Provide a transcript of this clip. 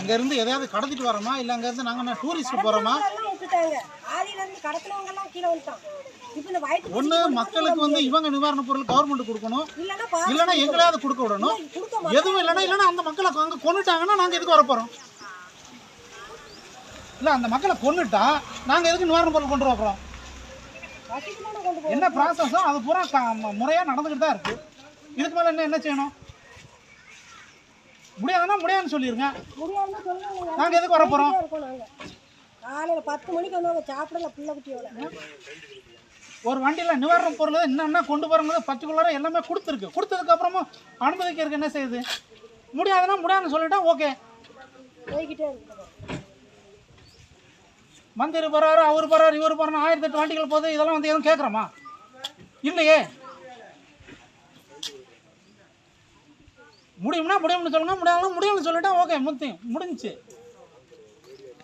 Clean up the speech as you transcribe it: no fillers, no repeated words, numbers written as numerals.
அங்க இருந்து எதையாவது கடத்திட்டு வரோமா இல்ல அங்க இருந்து நாங்க டூரிஸ்ட் போறோமா? ஒண்ணு மக்களுக்கு வந்து இவங்க நிவாரண பொருள் கவர்மெண்ட் கொடுக்கணும், இல்லைன்னா எங்களாவது கொடுக்க விடணும். எதுவும் இல்லைன்னா அந்த மக்களை அங்க கொண்டுட்டாங்கன்னா நாங்க எதுக்கு வர போறோம்? இல்ல அந்த மக்களை கொண்டுட்டா நாங்க எதுக்கு நிவாரண பொருள் கொண்டு வரோம்? என்ன ப்ராசஸோ அது பூரா முறையா நடந்துகிட்டு தான் இருக்கு. இதுக்கு மேல என்ன செய்யணும்? முடியாதுன்னா முடியாதுன்னு சொல்லிருங்க. நாங்க எதுக்கு வர போறோம்? காலையில 10 மணிக்கு வந்து சாப்பிடல பிள்ளை குட்டியோட. ஒரு வண்டியில நிவாரண பொருள் என்னென்ன கொண்டு போறோங்க பர்டிகுலரா எல்லாமே கொடுத்துருக்கு. கொடுத்ததுக்கு அப்புறமும் அனுமதிக்கிறதுக்கு என்ன செய்யுது? முடியாதுன்னா முடியாதுன்னு சொல்லிட்டா ஓகே போய்கிட்டே இருக்கு. மந்திரி போறாரு, அவர் போறாரு, இவர் போறாரு, 1008 வண்டிகள் போகுது. இதெல்லாம் வந்து எதுவும் கேட்குறோமா? இல்லையே. முடியும்னா முடியும்னு சொல்லுங்க, முடியாதுன்னா முடியும்னு சொல்லிட்டா ஓகே முடிஞ்சுச்சு.